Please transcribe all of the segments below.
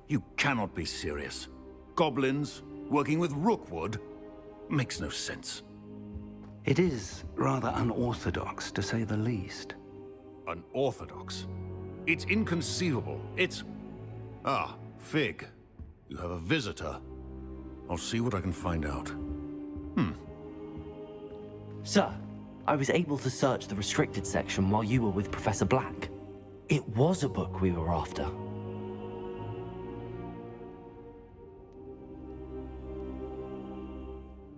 You cannot be serious. Goblins working with Rookwood? Makes no sense. It is rather unorthodox, to say the least. Unorthodox? It's inconceivable. It's... Ah, Fig. You have a visitor. I'll see what I can find out. Sir, I was able to search the restricted section while you were with Professor Black. It was a book we were after.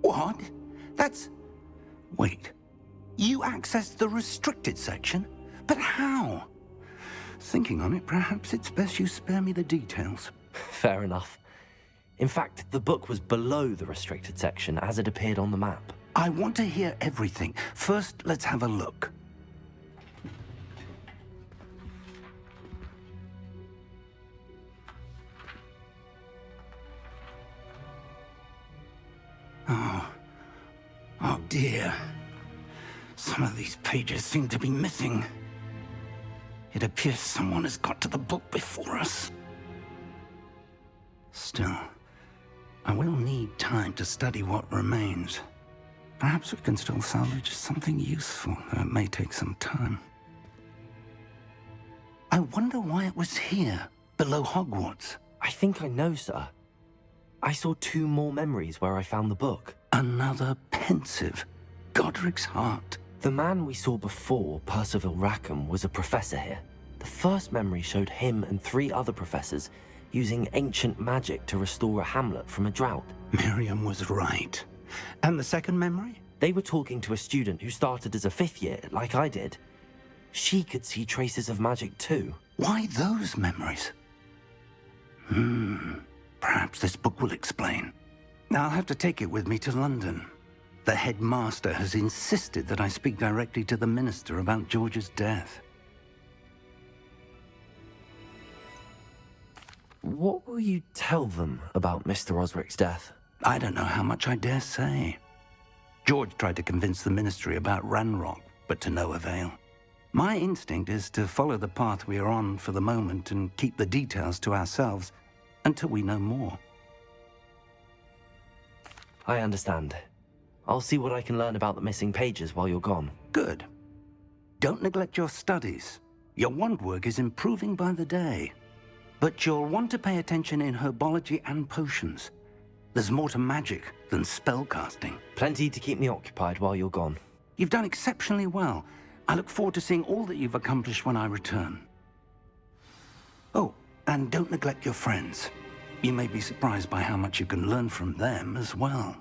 What? That's... Wait. You accessed the restricted section? But how? Thinking on it, perhaps it's best you spare me the details. Fair enough. In fact, the book was below the restricted section as it appeared on the map. I want to hear everything. First, let's have a look. Oh dear. Some of these pages seem to be missing. It appears someone has got to the book before us. Still, I will need time to study what remains. Perhaps we can still salvage something useful, though it may take some time. I wonder why it was here, below Hogwarts. I think I know, sir. I saw 2 more memories where I found the book. Another pensive. Godric's heart. The man we saw before, Percival Rackham, was a professor here. The first memory showed him and 3 other professors using ancient magic to restore a hamlet from a drought. Miriam was right. And the second memory? They were talking to a student who started as a 5th year, like I did. She could see traces of magic too. Why those memories? Perhaps this book will explain. I'll have to take it with me to London. The headmaster has insisted that I speak directly to the minister about George's death. What will you tell them about Mr. Osric's death? I don't know how much I dare say. George tried to convince the ministry about Ranrock, but to no avail. My instinct is to follow the path we are on for the moment and keep the details to ourselves until we know more. I understand. I'll see what I can learn about the missing pages while you're gone. Good. Don't neglect your studies. Your wand work is improving by the day. But you'll want to pay attention in herbology and potions. There's more to magic than spellcasting. Plenty to keep me occupied while you're gone. You've done exceptionally well. I look forward to seeing all that you've accomplished when I return. Oh, and don't neglect your friends. You may be surprised by how much you can learn from them as well.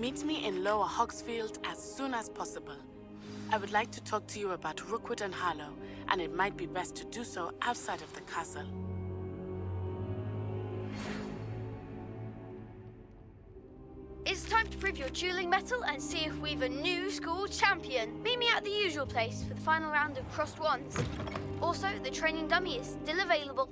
Meet me in Lower Hogsfield as soon as possible. I would like to talk to you about Rookwood and Harlow, and it might be best to do so outside of the castle. It's time to prove your dueling mettle and see if we've a new school champion. Meet me at the usual place for the final round of crossed wands. Also, the training dummy is still available.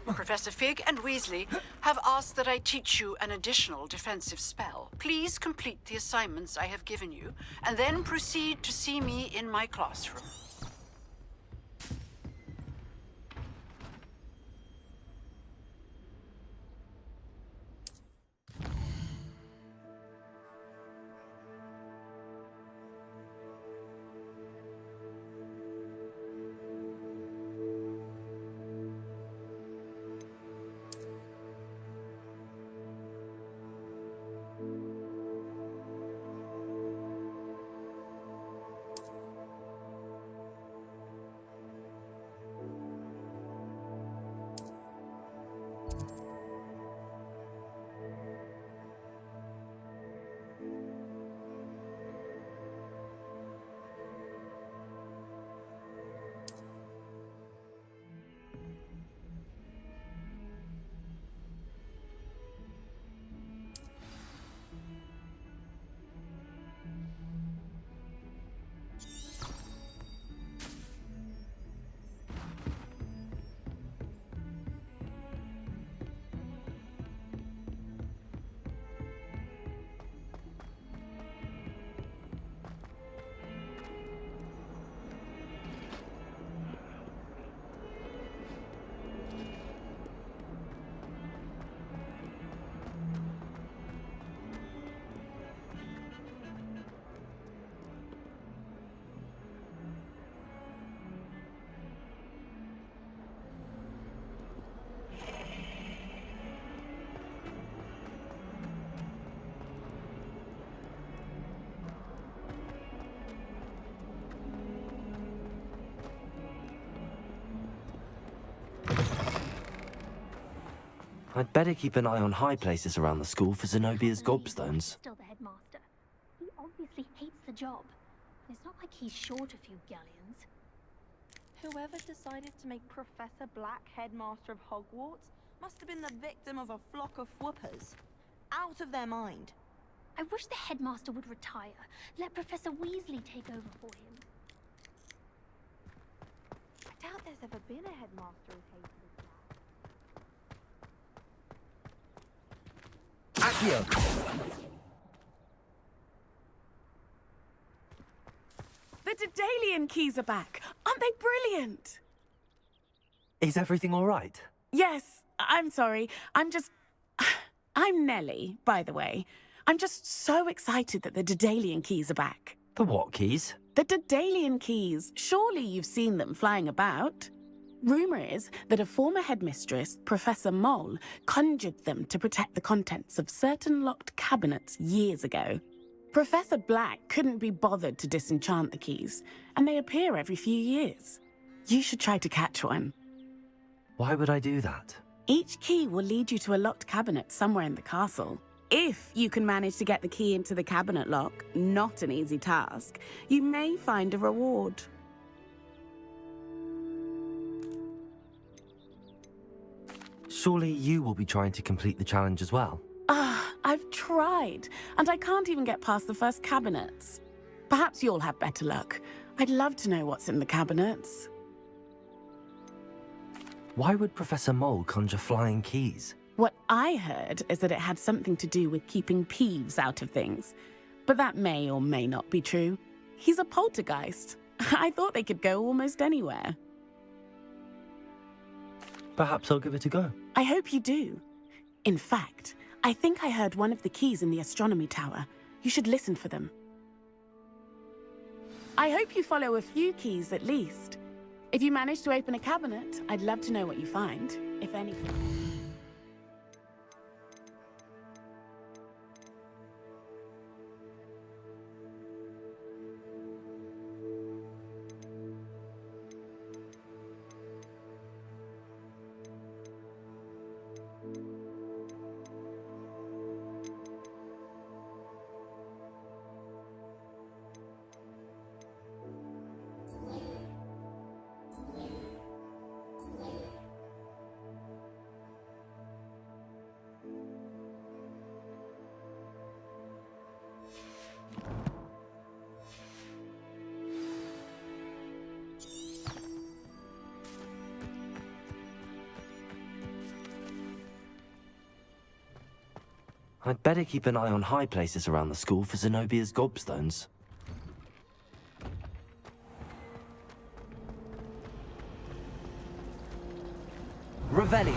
Professor Fig and Weasley have asked that I teach you an additional defensive spell. Please complete the assignments I have given you, and then proceed to see me in my classroom. I'd better keep an eye on high places around the school for Zenobia's gobstones. Still the headmaster. He obviously hates the job. It's not like he's short a few galleons. Whoever decided to make Professor Black headmaster of Hogwarts must have been the victim of a flock of whoopers. Out of their mind. I wish the headmaster would retire. Let Professor Weasley take over for him. I doubt there's ever been a headmaster as hated as that. The Daedalian keys are back. Aren't they brilliant? Is everything all right? Yes, I'm sorry. I'm Nellie, by the way. I'm just so excited that the Daedalian keys are back. The what keys? The Daedalian keys. Surely you've seen them flying about. Rumour is that a former headmistress, Professor Mole, conjured them to protect the contents of certain locked cabinets years ago. Professor Black couldn't be bothered to disenchant the keys, and they appear every few years. You should try to catch one. Why would I do that? Each key will lead you to a locked cabinet somewhere in the castle. If you can manage to get the key into the cabinet lock, not an easy task, you may find a reward. Surely you will be trying to complete the challenge as well. I've tried, and I can't even get past the first cabinets. Perhaps you'll have better luck. I'd love to know what's in the cabinets. Why would Professor Mole conjure flying keys? What I heard is that it had something to do with keeping Peeves out of things. But that may or may not be true. He's a poltergeist. I thought they could go almost anywhere. Perhaps I'll give it a go. I hope you do. In fact, I think I heard one of the keys in the astronomy tower. You should listen for them. I hope you follow a few keys at least. If you manage to open a cabinet, I'd love to know what you find, if anything. I'd better keep an eye on high places around the school for Zenobia's gobstones. Revelio.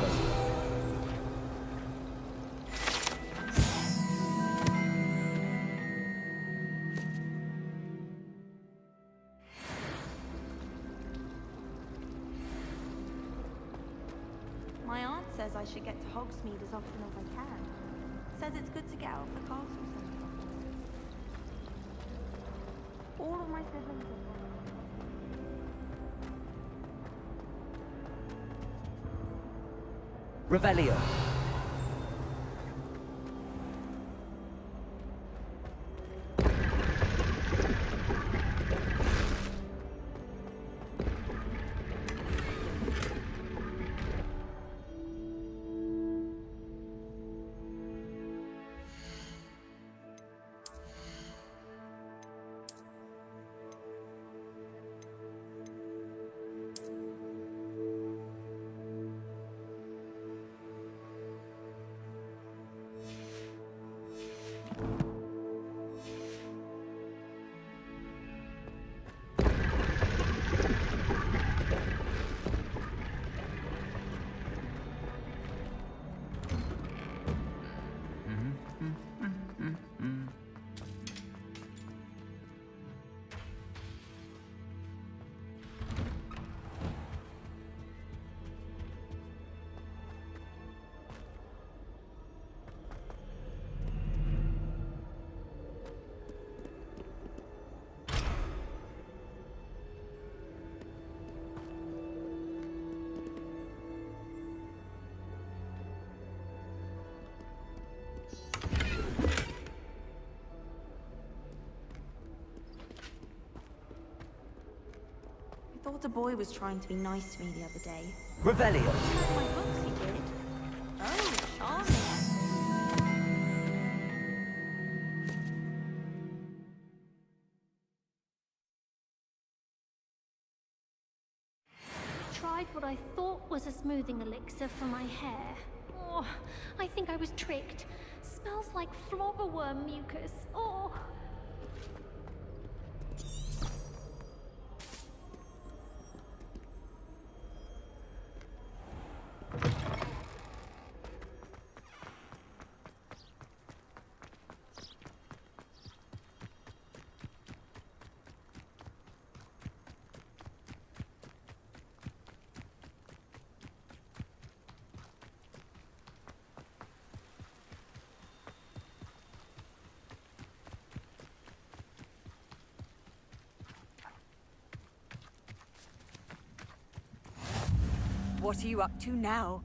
My aunt says I should get to Hogsmeade as often as I can. Says it's good to get out of the castle sometimes. All of my siblings are Revelio. I thought a boy was trying to be nice to me the other day. Revelio. My books he did. Oh, charming. Tried what I thought was a smoothing elixir for my hair. Oh, I think I was tricked. Smells like flobberworm mucus. Oh. What are you up to now?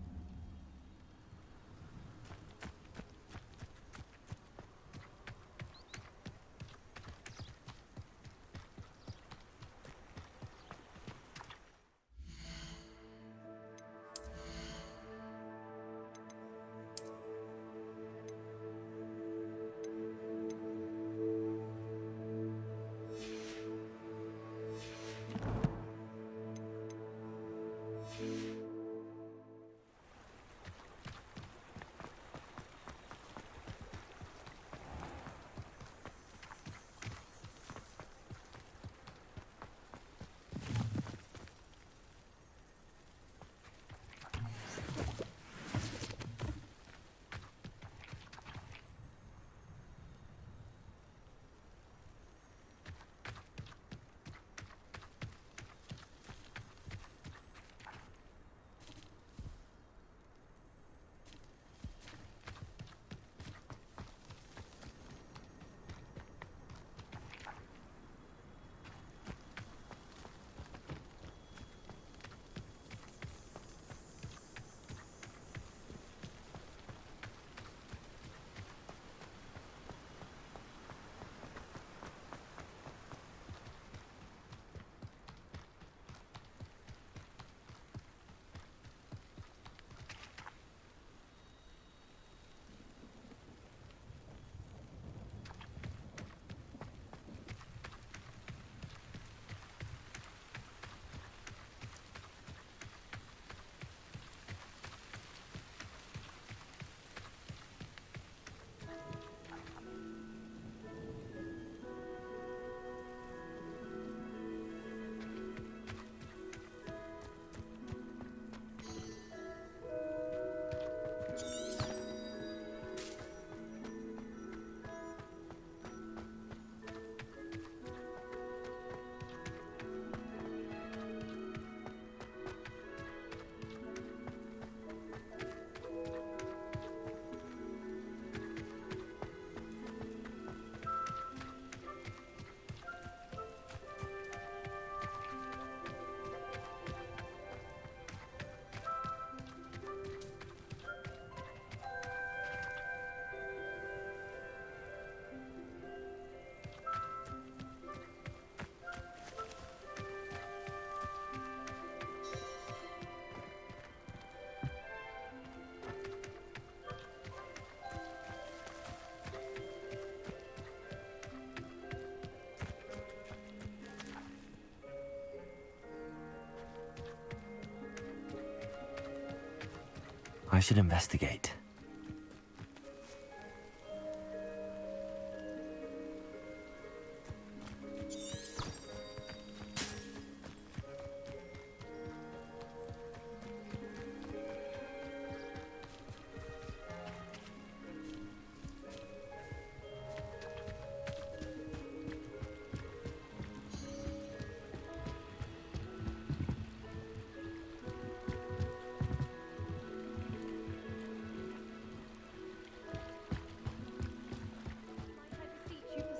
I should investigate.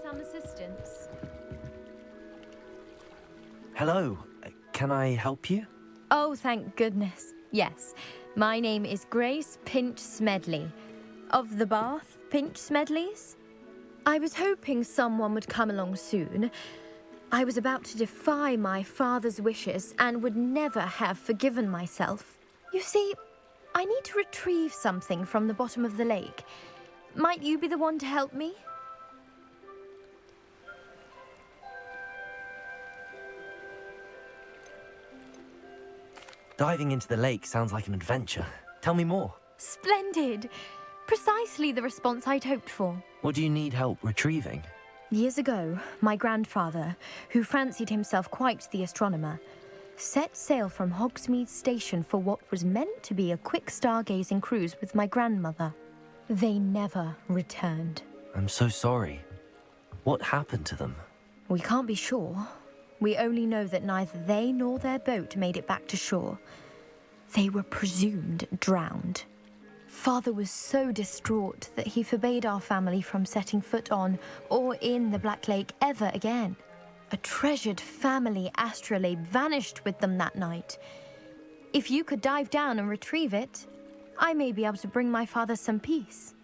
Some assistance. Hello, can I help you? Oh, thank goodness. Yes. My name is Grace Pinch Smedley. Of the Bath Pinch Smedleys? I was hoping someone would come along soon. I was about to defy my father's wishes and would never have forgiven myself. You see, I need to retrieve something from the bottom of the lake. Might you be the one to help me? Diving into the lake sounds like an adventure. Tell me more. Splendid! Precisely the response I'd hoped for. What do you need help retrieving? Years ago, my grandfather, who fancied himself quite the astronomer, set sail from Hogsmeade Station for what was meant to be a quick stargazing cruise with my grandmother. They never returned. I'm so sorry. What happened to them? We can't be sure. We only know that neither they nor their boat made it back to shore. They were presumed drowned. Father was so distraught that he forbade our family from setting foot on or in the Black Lake ever again. A treasured family astrolabe vanished with them that night. If you could dive down and retrieve it, I may be able to bring my father some peace.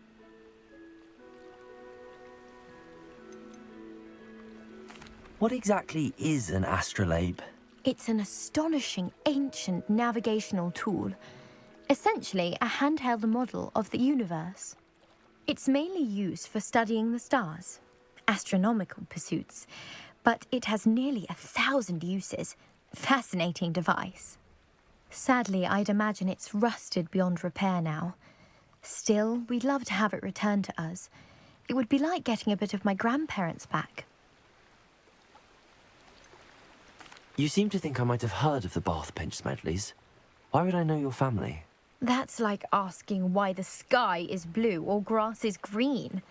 What exactly is an astrolabe? It's an astonishing ancient navigational tool. Essentially, a handheld model of the universe. It's mainly used for studying the stars, astronomical pursuits, but it has nearly 1,000 uses. Fascinating device. Sadly, I'd imagine it's rusted beyond repair now. Still, we'd love to have it returned to us. It would be like getting a bit of my grandparents back. You seem to think I might have heard of the Bath Pinch Smedleys. Why would I know your family? That's like asking why the sky is blue or grass is green.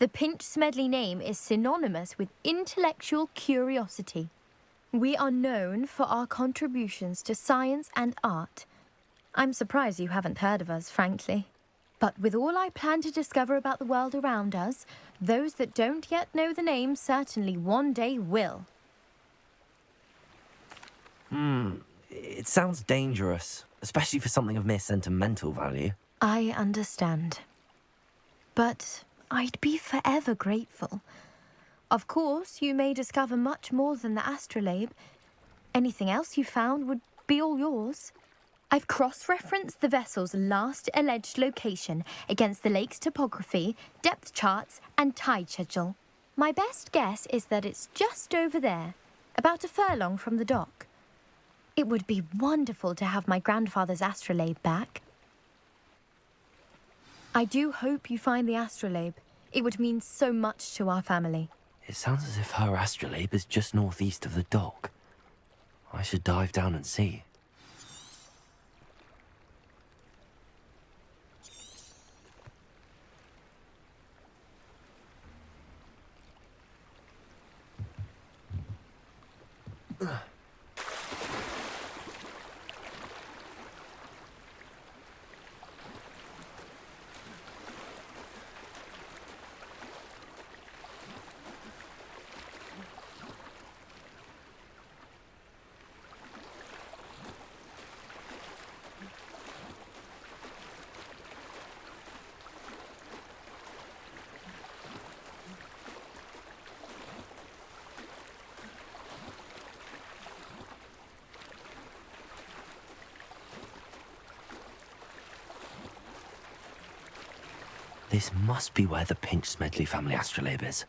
The Pinch Smedley name is synonymous with intellectual curiosity. We are known for our contributions to science and art. I'm surprised you haven't heard of us, frankly. But with all I plan to discover about the world around us, those that don't yet know the name certainly one day will. It sounds dangerous, especially for something of mere sentimental value. I understand. But I'd be forever grateful. Of course, you may discover much more than the astrolabe. Anything else you found would be all yours. I've cross-referenced the vessel's last alleged location against the lake's topography, depth charts, and tide schedule. My best guess is that it's just over there, about a furlong from the dock. It would be wonderful to have my grandfather's astrolabe back. I do hope you find the astrolabe. It would mean so much to our family. It sounds as if her astrolabe is just northeast of the dock. I should dive down and see. This must be where the Pinch Smedley family astrolabe is.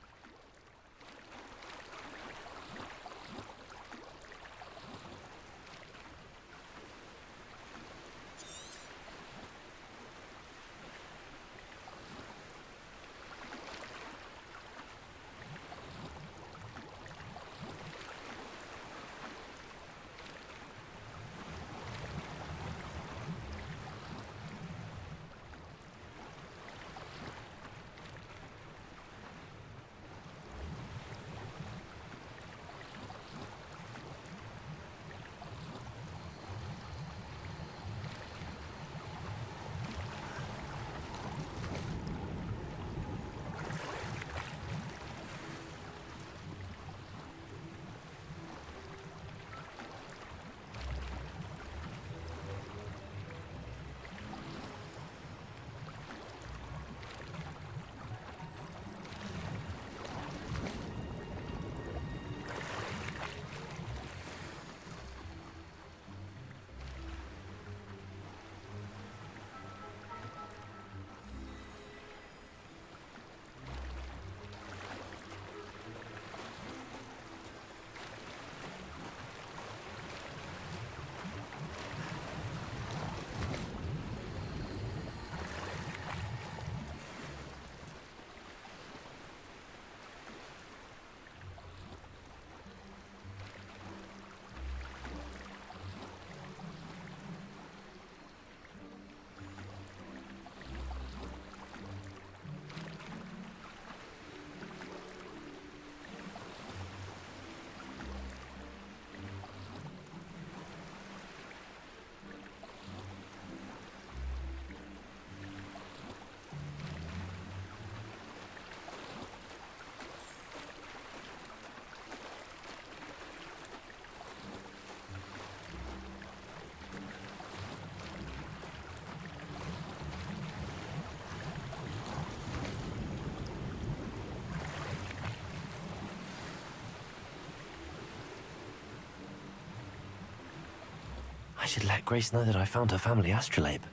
I should let Grace know that I found her family astrolabe.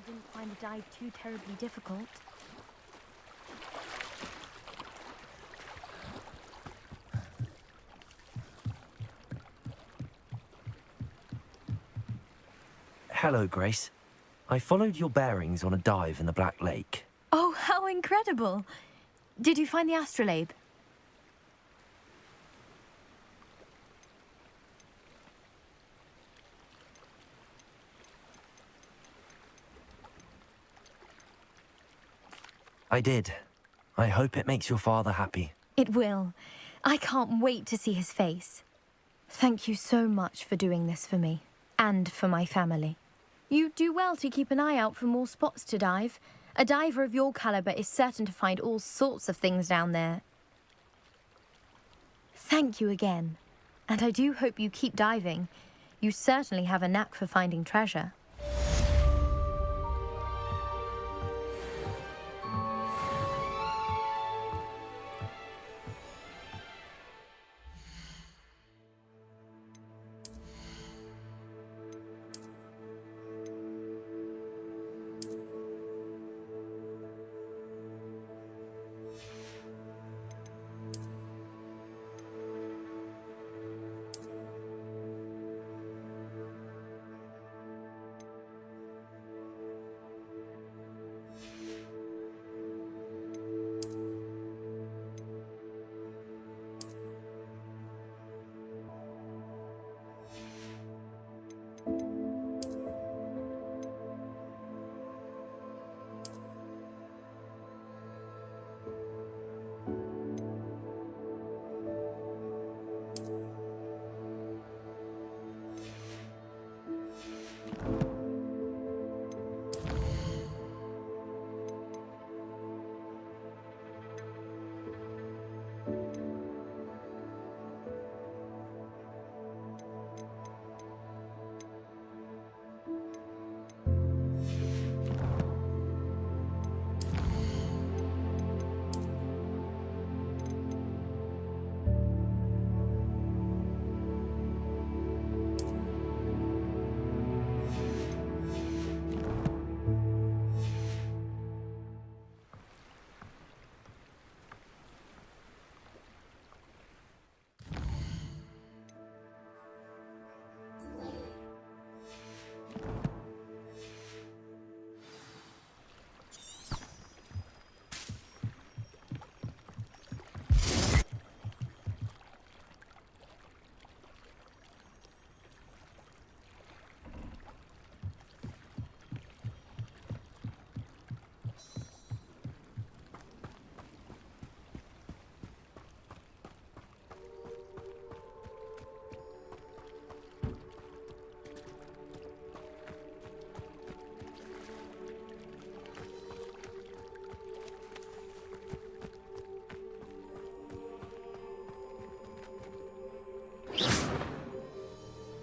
I didn't find the dive too terribly difficult. Hello, Grace. I followed your bearings on a dive in the Black Lake. Oh, how incredible! Did you find the astrolabe? I did. I hope it makes your father happy. It will. I can't wait to see his face. Thank you so much for doing this for me, and for my family. You do well to keep an eye out for more spots to dive. A diver of your caliber is certain to find all sorts of things down there. Thank you again, and I do hope you keep diving. You certainly have a knack for finding treasure.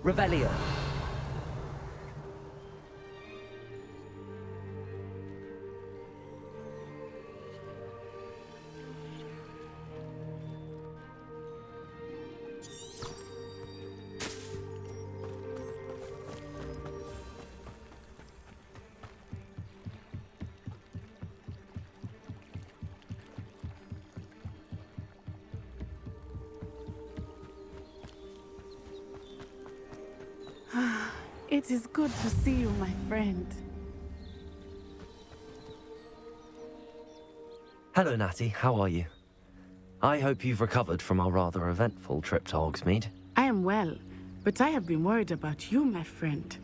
Revelio. It is good to see you, my friend. Hello, Natty. How are you? I hope you've recovered from our rather eventful trip to Hogsmeade. I am well. But I have been worried about you, my friend.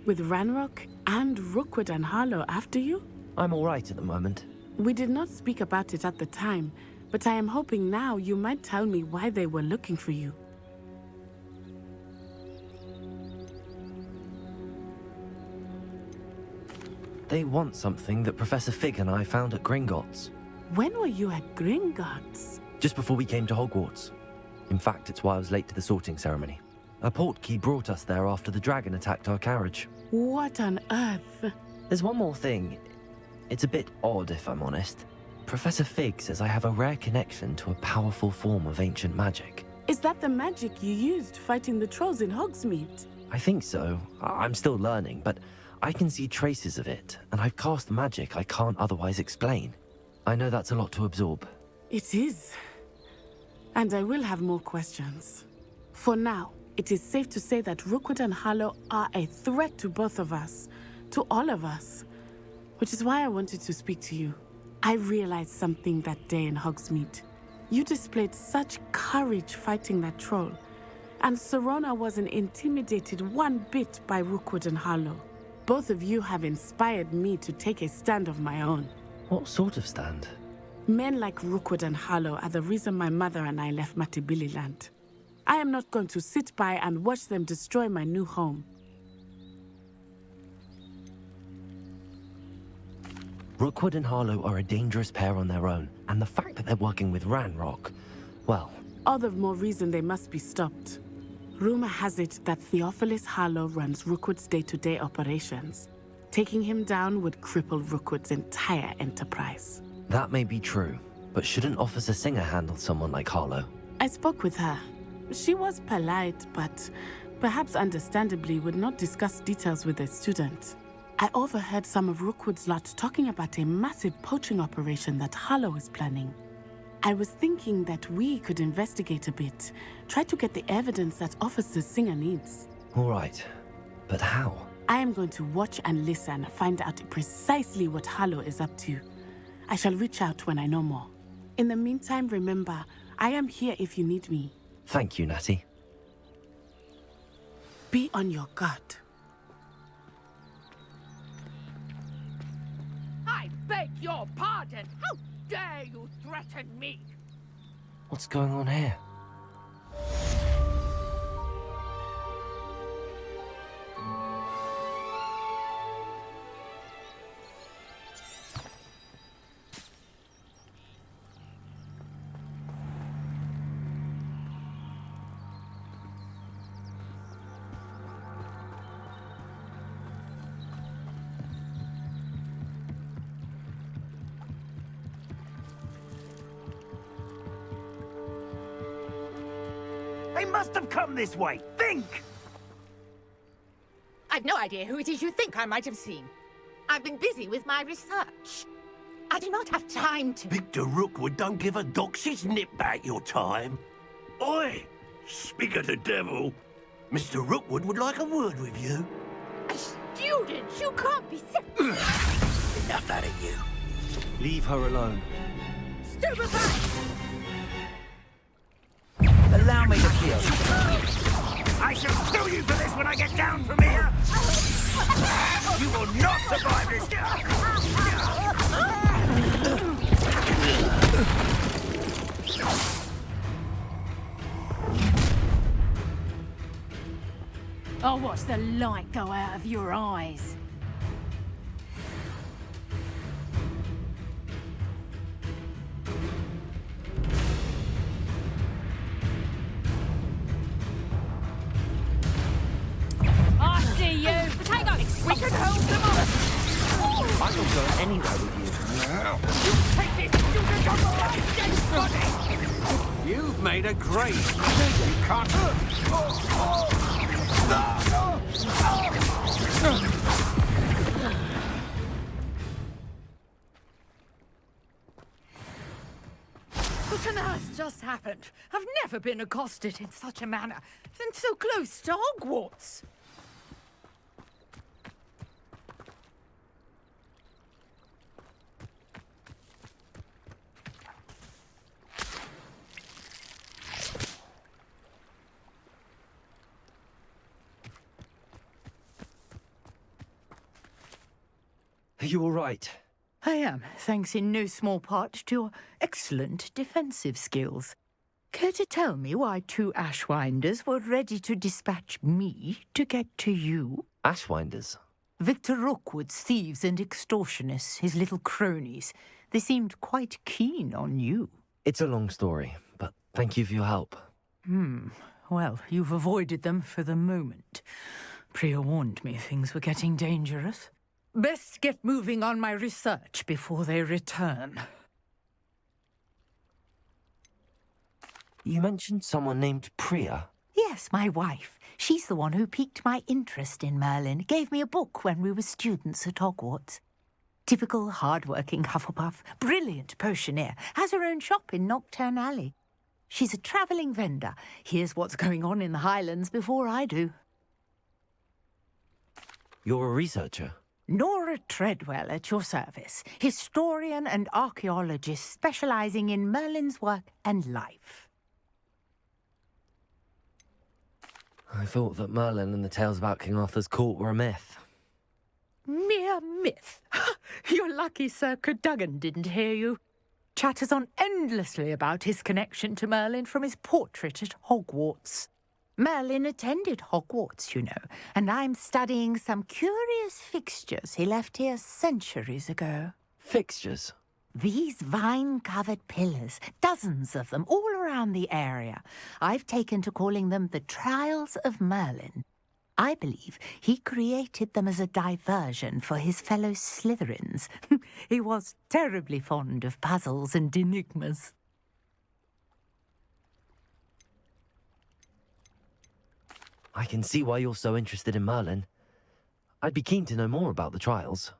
With Ranrock and Rookwood and Harlow after you? I'm all right at the moment. We did not speak about it at the time, but I am hoping now you might tell me why they were looking for you. They want something that Professor Fig and I found at Gringotts. When were you at Gringotts? Just before we came to Hogwarts. In fact, it's why I was late to the sorting ceremony. A portkey brought us there after the dragon attacked our carriage. What on earth? There's one more thing. It's a bit odd, if I'm honest. Professor Fig says I have a rare connection to a powerful form of ancient magic. Is that the magic you used fighting the trolls in Hogsmeade? I think so. I'm still learning, but I can see traces of it, and I've cast magic I can't otherwise explain. I know that's a lot to absorb. It is. And I will have more questions. For now, it is safe to say that Rookwood and Harlow are a threat to both of us, to all of us. Which is why I wanted to speak to you. I realized something that day in Hogsmeade. You displayed such courage fighting that troll, and Serona wasn't intimidated one bit by Rookwood and Harlow. Both of you have inspired me to take a stand of my own. What sort of stand? Men like Rookwood and Harlow are the reason my mother and I left Matabeleland. I am not going to sit by and watch them destroy my new home. Rookwood and Harlow are a dangerous pair on their own, and the fact that they're working with Ranrock, well... All the more reason they must be stopped. Rumor has it that Theophilus Harlow runs Rookwood's day-to-day operations. Taking him down would cripple Rookwood's entire enterprise. That may be true, but shouldn't Officer Singer handle someone like Harlow? I spoke with her. She was polite, but perhaps understandably would not discuss details with a student. I overheard some of Rookwood's lot talking about a massive poaching operation that Harlow is planning. I was thinking that we could investigate a bit, try to get the evidence that Officer Singer needs. All right, but how? I am going to watch and listen, find out precisely what Harlow is up to. I shall reach out when I know more. In the meantime, remember, I am here if you need me. Thank you, Natty. Be on your guard. I beg your pardon! How dare you threaten me? What's going on here? They must have come this way. Think! I've no idea who it is you think I might have seen. I've been busy with my research. I do not have time to... Victor Rookwood don't give a doxy's nip back your time. Oi! Speak of the devil. Mr. Rookwood would like a word with you. A student? You can't be Enough out of you. Leave her alone. Stupid back! Allow me to kill. I shall kill you for this when I get down from here. You will not survive this. I'll watch the light go out of your eyes. I see you! Potatoes! We can hold them off! I will go anywhere with you. You take this student on the right, dead body! You've made a great mistake. You can't... What on earth just happened? I've never been accosted in such a manner, and so close to Hogwarts. Are you all right? I am, thanks in no small part to your excellent defensive skills. Care to tell me why 2 Ashwinders were ready to dispatch me to get to you? Ashwinders? Victor Rookwood's thieves and extortionists, his little cronies. They seemed quite keen on you. It's a long story, but thank you for your help. Well, you've avoided them for the moment. Priya warned me things were getting dangerous. Best get moving on my research before they return. You mentioned someone named Priya. Yes, my wife. She's the one who piqued my interest in Merlin. Gave me a book when we were students at Hogwarts. Typical hard-working Hufflepuff, brilliant potioneer, has her own shop in Knockturn Alley. She's a travelling vendor. Hears what's going on in the Highlands before I do. You're a researcher? Nora Treadwell at your service, historian and archaeologist specialising in Merlin's work and life. I thought that Merlin and the tales about King Arthur's court were a myth. Mere myth. You're lucky Sir Cadogan didn't hear you. Chatters on endlessly about his connection to Merlin from his portrait at Hogwarts. Merlin attended Hogwarts, you know, and I'm studying some curious fixtures he left here centuries ago. Fixtures? These vine-covered pillars, dozens of them, all around the area. I've taken to calling them the Trials of Merlin. I believe he created them as a diversion for his fellow Slytherins. He was terribly fond of puzzles and enigmas. I can see why you're so interested in Merlin. I'd be keen to know more about the trials.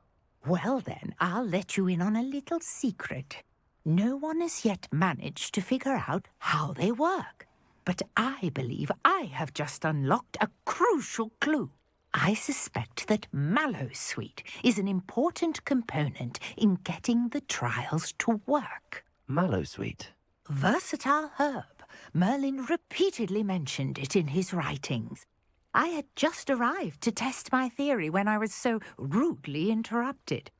Well then, I'll let you in on a little secret. No one has yet managed to figure out how they work. But I believe I have just unlocked a crucial clue. I suspect that Mallowsweet is an important component in getting the trials to work. Mallowsweet? Versatile herb. Merlin repeatedly mentioned it in his writings. I had just arrived to test my theory when I was so rudely interrupted.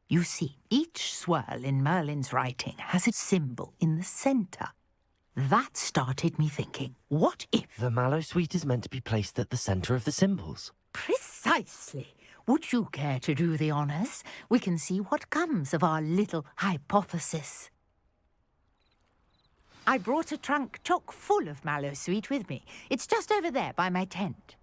You see, each swirl in Merlin's writing has a symbol in the centre. That started me thinking, what if... The Mallowsweet is meant to be placed at the centre of the symbols. Precisely. Would you care to do the honours? We can see what comes of our little hypothesis. I brought a trunk chock full of Mallowsweet with me. It's just over there by my tent.